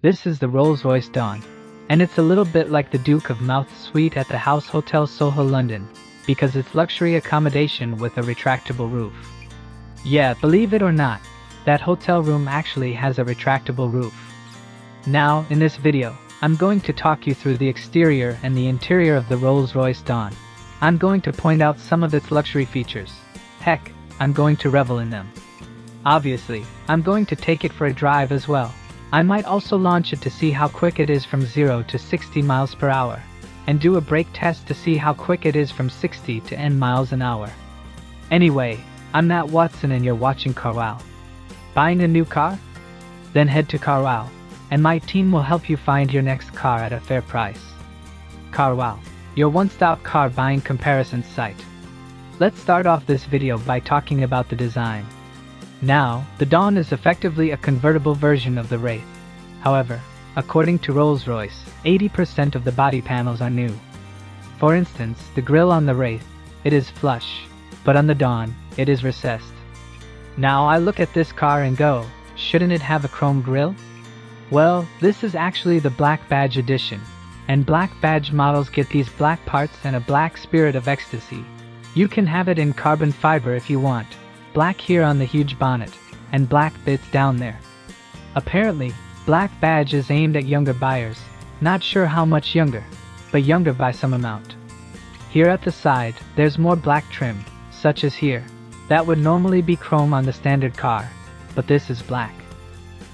This is the Rolls-Royce Dawn, and it's a little bit like the Duke of Mouth suite at the House Hotel Soho, London, because it's luxury accommodation with a retractable roof. Yeah, believe it or not, that hotel room actually has a retractable roof. Now, in this video, I'm going to talk you through the exterior and the interior of the Rolls-Royce Dawn. I'm going to point out some of its luxury features. Heck, I'm going to revel in them. Obviously, I'm going to take it for a drive as well. I might also launch it to see how quick it is from 0 to 60 miles per hour, and do a brake test to see how quick it is from 60 to 10 miles an hour. Anyway, I'm Matt Watson and you're watching CarWow. Buying a new car? Then head to CarWow, and my team will help you find your next car at a fair price. CarWow, your one-stop car buying comparison site. Let's start off this video by talking about the design. Now, the Dawn is effectively a convertible version of the Wraith. However, according to Rolls-Royce, 80% of the body panels are new. For instance, the grille on the Wraith, it is flush, but on the Dawn, it is recessed. Now I look at this car and go, shouldn't it have a chrome grille? Well, this is actually the Black Badge edition, and Black Badge models get these black parts and a black Spirit of Ecstasy. You can have it in carbon fiber if you want. Black here on the huge bonnet, and black bits down there. Apparently, Black Badge is aimed at younger buyers, not sure how much younger, but younger by some amount. Here at the side, there's more black trim, such as here. That would normally be chrome on the standard car, but this is black.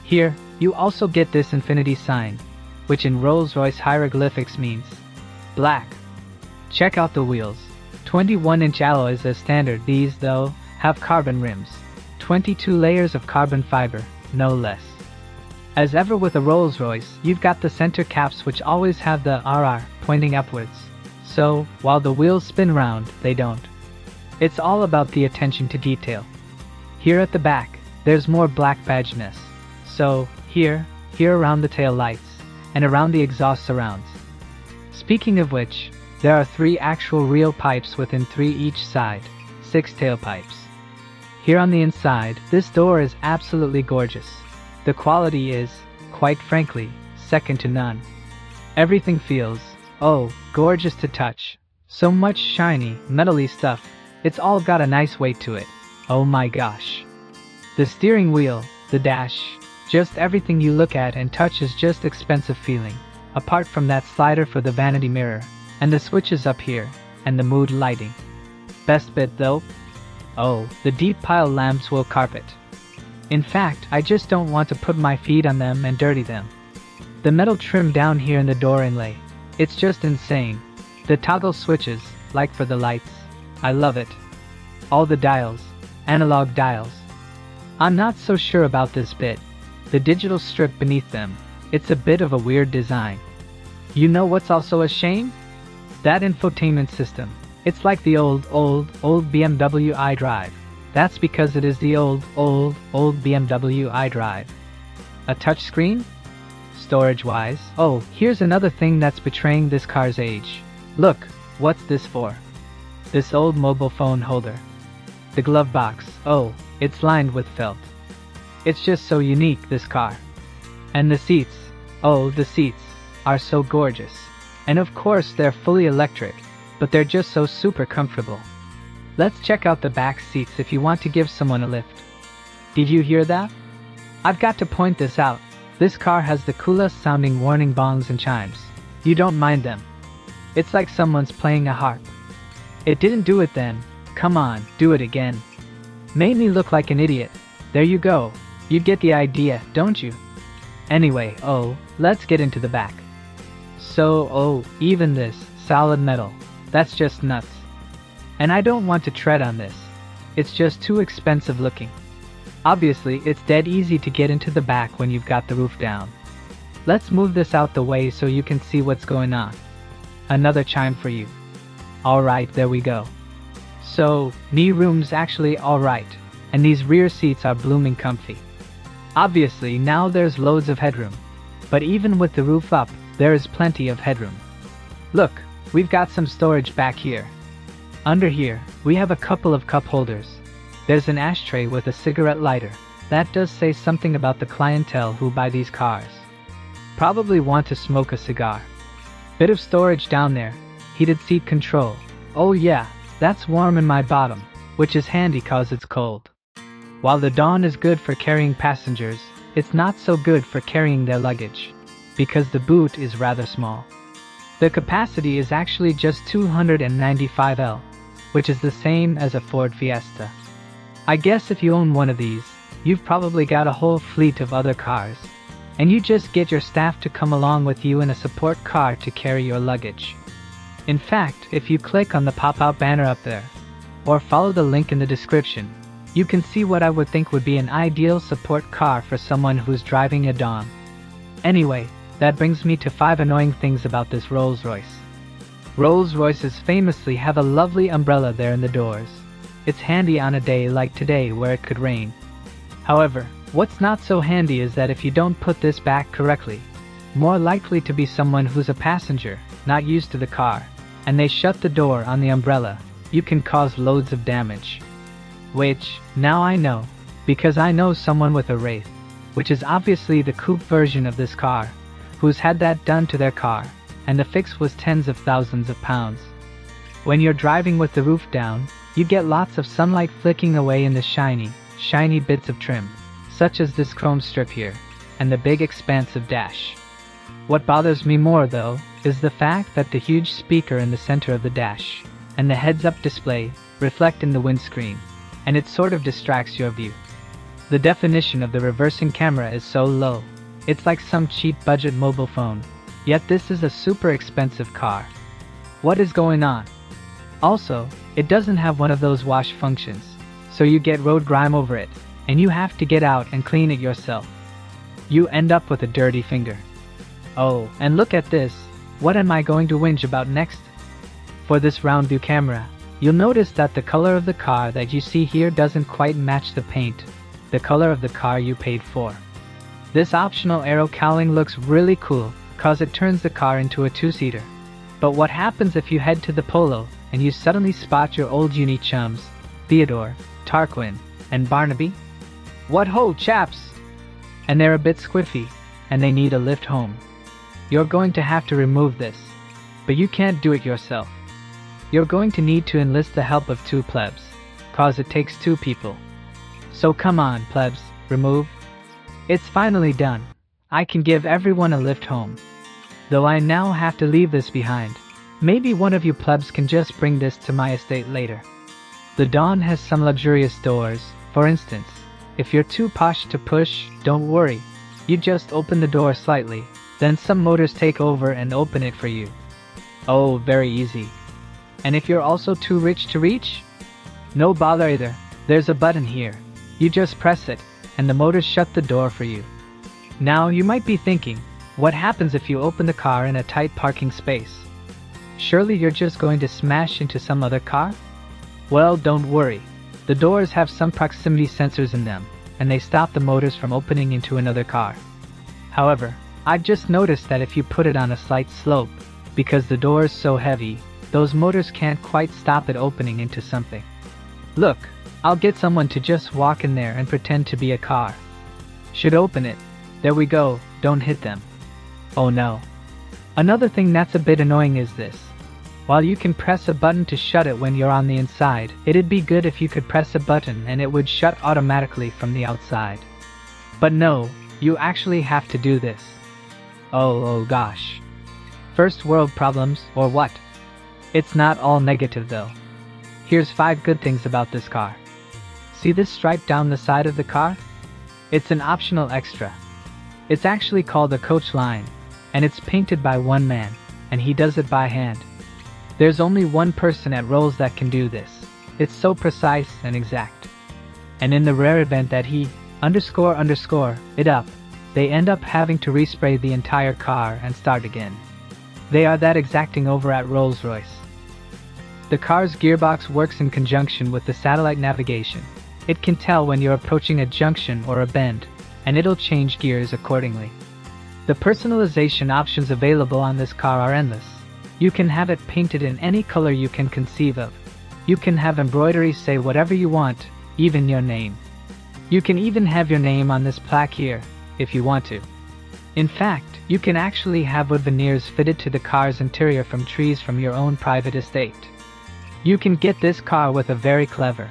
Here, you also get this infinity sign, which in Rolls-Royce hieroglyphics means black. Check out the wheels. 21-inch alloys as standard. These, though, have carbon rims, 22 layers of carbon fiber, no less. As ever with a Rolls-Royce, you've got the center caps which always have the RR pointing upwards, so while the wheels spin round, they don't. It's all about the attention to detail. Here at the back, there's more Black Badgeness, so here around the tail lights, and around the exhaust surrounds. Speaking of which, there are 3 actual real pipes within 3 each side, 6 tailpipes. Here on the inside, this door is absolutely gorgeous. The quality is, quite frankly, second to none. Everything feels, gorgeous to touch. So much shiny, metally stuff. It's all got a nice weight to it. Oh my gosh. The steering wheel, the dash, just everything you look at and touch is just expensive feeling. Apart from that slider for the vanity mirror, and the switches up here, and the mood lighting. Best bit though? Oh, the deep pile lamps will carpet. In fact, I just don't want to put my feet on them and dirty them. The metal trim down here in the door inlay, it's just insane. The toggle switches, like for the lights, I love it. All the dials, analog dials. I'm not so sure about this bit. The digital strip beneath them, it's a bit of a weird design. You know what's also a shame? That infotainment system. It's like the old BMW iDrive. That's because it is the old BMW iDrive. A touchscreen? Storage-wise? Oh, here's another thing that's betraying this car's age. Look, what's this for? This old mobile phone holder. The glove box, it's lined with felt. It's just so unique, this car. And the seats, the seats are so gorgeous. And of course they're fully electric, but they're just so super comfortable. Let's check out the back seats if you want to give someone a lift. Did you hear that? I've got to point this out. This car has the coolest sounding warning bongs and chimes. You don't mind them. It's like someone's playing a harp. It didn't do it then. Come on, do it again. Made me look like an idiot. There you go. You get the idea, don't you? Anyway, let's get into the back. So, even this, solid metal. That's just nuts. And I don't want to tread on this. It's just too expensive looking. Obviously, it's dead easy to get into the back when you've got the roof down. Let's move this out the way so you can see what's going on. Another chime for you. Alright, there we go. So, knee room's actually alright, and these rear seats are blooming comfy. Obviously, now there's loads of headroom. But even with the roof up, there is plenty of headroom. Look, we've got some storage back here. Under here, we have a couple of cup holders. There's an ashtray with a cigarette lighter. That does say something about the clientele who buy these cars. Probably want to smoke a cigar. Bit of storage down there. Heated seat control. Oh yeah, that's warm in my bottom, which is handy cause it's cold. While the Dawn is good for carrying passengers, it's not so good for carrying their luggage, because the boot is rather small. The capacity is actually just 295 L, which is the same as a Ford Fiesta. I guess if you own one of these, you've probably got a whole fleet of other cars, and you just get your staff to come along with you in a support car to carry your luggage. In fact, if you click on the pop-out banner up there, or follow the link in the description, you can see what I would think would be an ideal support car for someone who's driving a Dawn. Anyway, that brings me to 5 annoying things about this Rolls-Royce. Rolls-Royces famously have a lovely umbrella there in the doors. It's handy on a day like today where it could rain. However, what's not so handy is that if you don't put this back correctly, more likely to be someone who's a passenger, not used to the car, and they shut the door on the umbrella, you can cause loads of damage. Which, now I know, because I know someone with a Wraith, which is obviously the coupe version of this car, who's had that done to their car, and the fix was tens of thousands of pounds. When you're driving with the roof down, you get lots of sunlight flicking away in the shiny bits of trim, such as this chrome strip here, and the big expansive dash. What bothers me more though, is the fact that the huge speaker in the center of the dash, and the heads-up display, reflect in the windscreen, and it sort of distracts your view. The definition of the reversing camera is so low, it's like some cheap budget mobile phone, yet this is a super expensive car. What is going on? Also, it doesn't have one of those wash functions, so you get road grime over it, and you have to get out and clean it yourself. You end up with a dirty finger. Oh, and look at this, what am I going to whinge about next? For this round view camera, you'll notice that the color of the car that you see here doesn't quite match the paint, the color of the car you paid for. This optional aero cowling looks really cool, cause it turns the car into a two-seater. But what happens if you head to the Polo, and you suddenly spot your old uni chums, Theodore, Tarquin, and Barnaby? What ho, chaps! And they're a bit squiffy, and they need a lift home. You're going to have to remove this, but you can't do it yourself. You're going to need to enlist the help of 2 plebs, cause it takes 2 people. So come on, plebs, remove. It's finally done. I can give everyone a lift home. Though I now have to leave this behind. Maybe one of you plebs can just bring this to my estate later. The Dawn has some luxurious doors. For instance, if you're too posh to push, don't worry. You just open the door slightly, then some motors take over and open it for you. Oh, very easy. And if you're also too rich to reach? No bother either, there's a button here. You just press it, and the motors shut the door for you. Now you might be thinking, what happens if you open the car in a tight parking space? Surely you're just going to smash into some other car? Well, don't worry. The doors have some proximity sensors in them, and they stop the motors from opening into another car. However, I've just noticed that if you put it on a slight slope, because the door is so heavy, those motors can't quite stop it opening into something. Look, I'll get someone to just walk in there and pretend to be a car. Should open it. There we go, don't hit them. Oh no. Another thing that's a bit annoying is this. While you can press a button to shut it when you're on the inside, it'd be good if you could press a button and it would shut automatically from the outside. But no, you actually have to do this. Oh gosh. First world problems, or what? It's not all negative though. Here's 5 good things about this car. See this stripe down the side of the car? It's an optional extra. It's actually called a coachline, and it's painted by one man, and he does it by hand. There's only one person at Rolls that can do this. It's so precise and exact. And in the rare event that he __ it up, they end up having to respray the entire car and start again. They are that exacting over at Rolls-Royce. The car's gearbox works in conjunction with the satellite navigation. It can tell when you're approaching a junction or a bend, and it'll change gears accordingly. The personalization options available on this car are endless. You can have it painted in any color you can conceive of. You can have embroidery say whatever you want, even your name. You can even have your name on this plaque here, if you want to. In fact, you can actually have wood veneers fitted to the car's interior from trees from your own private estate. You can get this car with a very clever,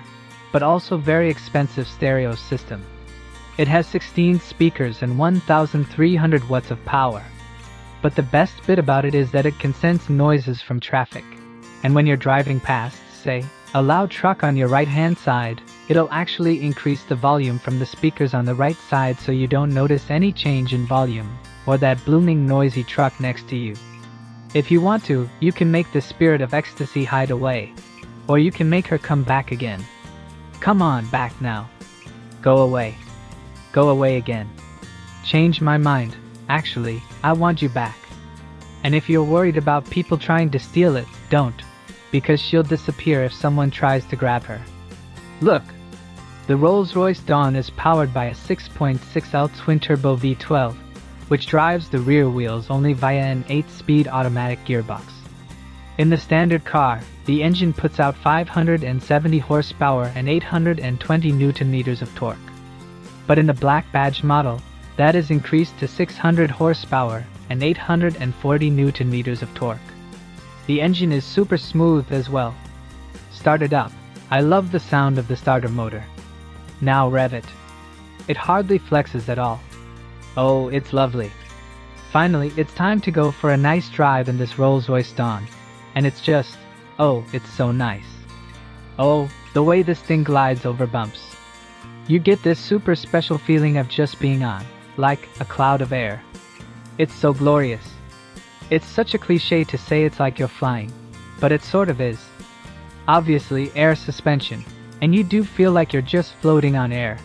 but also very expensive stereo system. It has 16 speakers and 1,300 watts of power. But the best bit about it is that it can sense noises from traffic. And when you're driving past, say, a loud truck on your right-hand side, it'll actually increase the volume from the speakers on the right side so you don't notice any change in volume, or that booming noisy truck next to you. If you want to, you can make the Spirit of Ecstasy hide away. Or you can make her come back again. Come on back now. Go away. Go away again. Change my mind. Actually, I want you back. And if you're worried about people trying to steal it, don't. Because she'll disappear if someone tries to grab her. Look! The Rolls-Royce Dawn is powered by a 6.6L twin-turbo V12, which drives the rear wheels only via an 8-speed automatic gearbox. In the standard car, the engine puts out 570 horsepower and 820 Nm of torque. But in the Black Badge model, that is increased to 600 horsepower and 840 Nm of torque. The engine is super smooth as well. Start it up. I love the sound of the starter motor. Now rev it. It hardly flexes at all. Oh, it's lovely. Finally, it's time to go for a nice drive in this Rolls-Royce Dawn. And it's just, oh, it's so nice. Oh, the way this thing glides over bumps. You get this super special feeling of just being on, like a cloud of air. It's so glorious. It's such a cliche to say it's like you're flying, but it sort of is. Obviously, air suspension, and you do feel like you're just floating on air.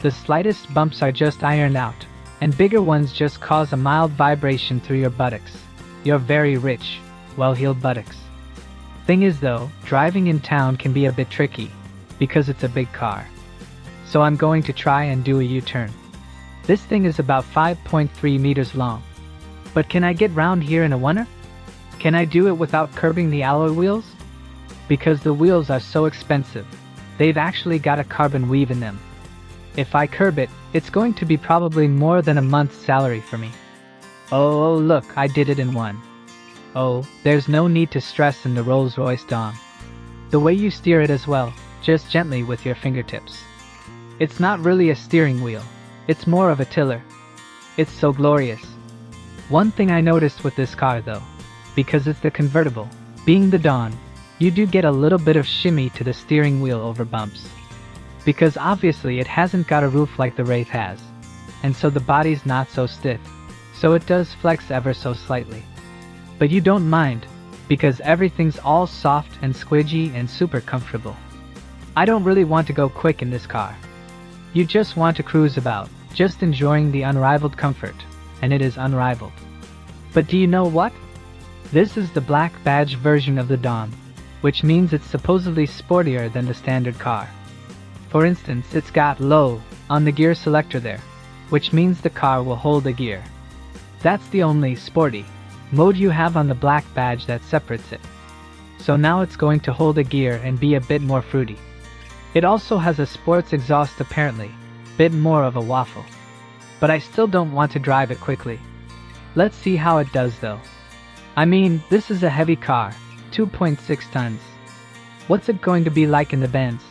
The slightest bumps are just ironed out, and bigger ones just cause a mild vibration through your buttocks. Your very rich, well-heeled buttocks. Thing is though, driving in town can be a bit tricky, because it's a big car. So I'm going to try and do a U-turn. This thing is about 5.3 meters long. But can I get round here in a oneer? Can I do it without curbing the alloy wheels? Because the wheels are so expensive, they've actually got a carbon weave in them. If I curb it, it's going to be probably more than a month's salary for me. Oh look, I did it in one. Oh, there's no need to stress in the Rolls-Royce Dawn. The way you steer it as well, just gently with your fingertips. It's not really a steering wheel, it's more of a tiller. It's so glorious. One thing I noticed with this car though, because it's the convertible, being the Dawn, you do get a little bit of shimmy to the steering wheel over bumps. Because obviously it hasn't got a roof like the Wraith has, and so the body's not so stiff, so it does flex ever so slightly. But you don't mind, because everything's all soft and squidgy and super comfortable. I don't really want to go quick in this car. You just want to cruise about, just enjoying the unrivaled comfort, and it is unrivaled. But do you know what? This is the Black Badge version of the Dawn, which means it's supposedly sportier than the standard car. For instance, it's got low on the gear selector there, which means the car will hold a gear. That's the only sporty mode you have on the Black Badge that separates it. So now it's going to hold a gear and be a bit more fruity. It also has a sports exhaust apparently, bit more of a waffle. But I still don't want to drive it quickly. Let's see how it does though. I mean, this is a heavy car, 2.6 tons. What's it going to be like in the bends?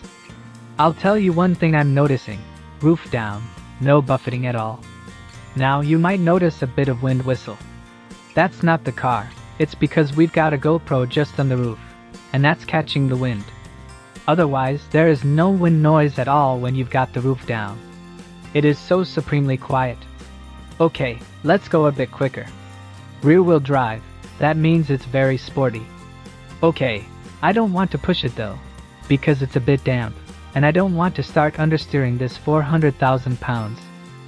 I'll tell you one thing I'm noticing. Roof down, no buffeting at all. Now you might notice a bit of wind whistle. That's not the car, it's because we've got a GoPro just on the roof, and that's catching the wind. Otherwise, there is no wind noise at all when you've got the roof down. It is so supremely quiet. Okay, let's go a bit quicker. Rear-wheel drive, that means it's very sporty. Okay, I don't want to push it though, because it's a bit damp, and I don't want to start understeering this 400,000 pounds,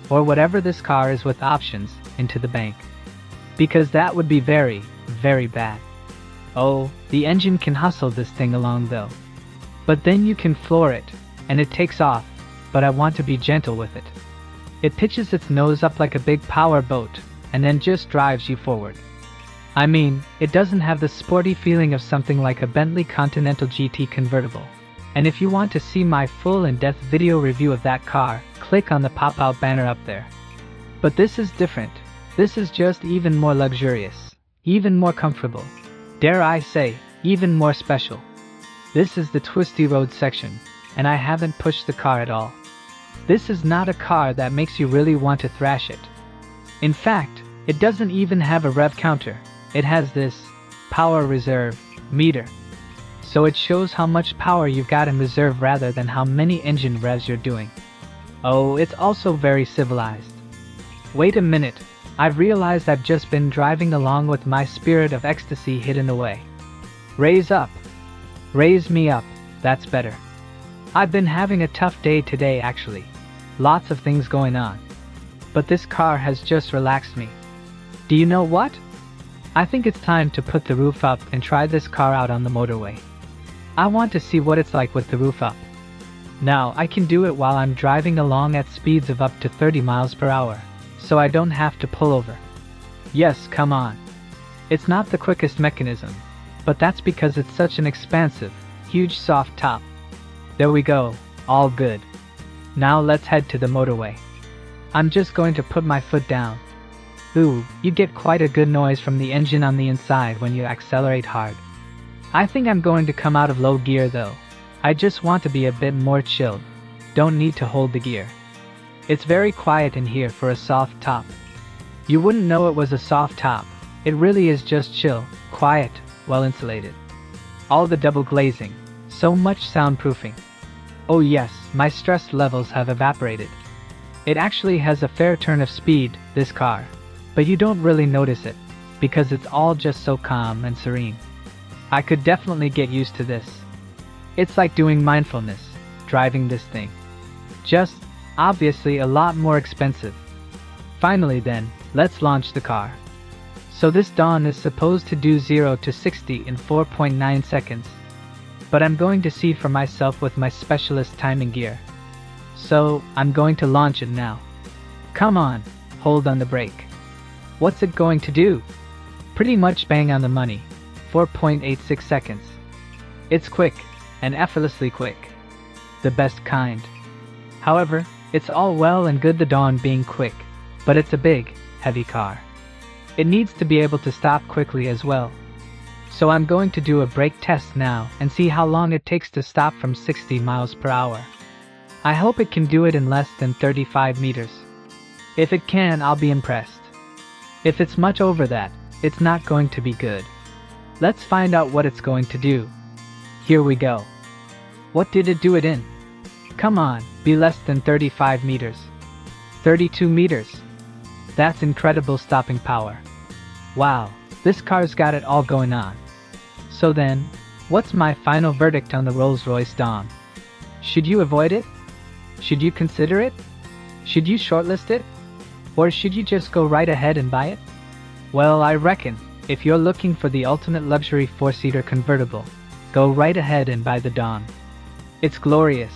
or whatever this car is with options, into the bank. Because that would be very, very bad. Oh, the engine can hustle this thing along though. But then you can floor it, and it takes off, but I want to be gentle with it. It pitches its nose up like a big power boat, and then just drives you forward. I mean, it doesn't have the sporty feeling of something like a Bentley Continental GT convertible. And if you want to see my full in-depth video review of that car, click on the pop-out banner up there. But this is different, This is just even more luxurious, even more comfortable. Dare I say, even more special. This is the twisty road section, and I haven't pushed the car at all. This is not a car that makes you really want to thrash it. In fact, it doesn't even have a rev counter. It has this power reserve meter. So it shows how much power you've got in reserve rather than how many engine revs you're doing. Oh, it's also very civilized. Wait a minute, I've realized I've just been driving along with my Spirit of Ecstasy hidden away. Raise up. Raise me up, that's better. I've been having a tough day today actually. Lots of things going on. But this car has just relaxed me. Do you know what? I think it's time to put the roof up and try this car out on the motorway. I want to see what it's like with the roof up. Now I can do it while I'm driving along at speeds of up to 30 miles per hour, so I don't have to pull over. Yes, come on. It's not the quickest mechanism, but that's because it's such an expansive, huge soft top. There we go, all good. Now let's head to the motorway. I'm just going to put my foot down. Ooh, you get quite a good noise from the engine on the inside when you accelerate hard. I think I'm going to come out of low gear though. I just want to be a bit more chilled. Don't need to hold the gear. It's very quiet in here for a soft top. You wouldn't know it was a soft top. It really is just chill, quiet, well insulated. All the double glazing, so much soundproofing. Oh yes, my stress levels have evaporated. It actually has a fair turn of speed, this car. But you don't really notice it, because it's all just so calm and serene. I could definitely get used to this. It's like doing mindfulness, driving this thing. Just, obviously a lot more expensive. Finally then, let's launch the car. So this Dawn is supposed to do 0 to 60 in 4.9 seconds. But I'm going to see for myself with my specialist timing gear. So, I'm going to launch it now. Come on, hold on the brake. What's it going to do? Pretty much bang on the money. 4.86 seconds. It's quick, and effortlessly quick. The best kind. However, it's all well and good the Dawn being quick, but it's a big, heavy car. It needs to be able to stop quickly as well. So I'm going to do a brake test now and see how long it takes to stop from 60 miles per hour. I hope it can do it in less than 35 meters. If it can, I'll be impressed. If it's much over that, it's not going to be good. Let's find out what it's going to do. Here we go. What did it do it in? Come on, be less than 35 meters. 32 meters. That's incredible stopping power. Wow, this car's got it all going on. So then, what's my final verdict on the Rolls-Royce Dawn? Should you avoid it? Should you consider it? Should you shortlist it? Or should you just go right ahead and buy it? Well, I reckon, if you're looking for the ultimate luxury 4-seater convertible, go right ahead and buy the Dawn. It's glorious,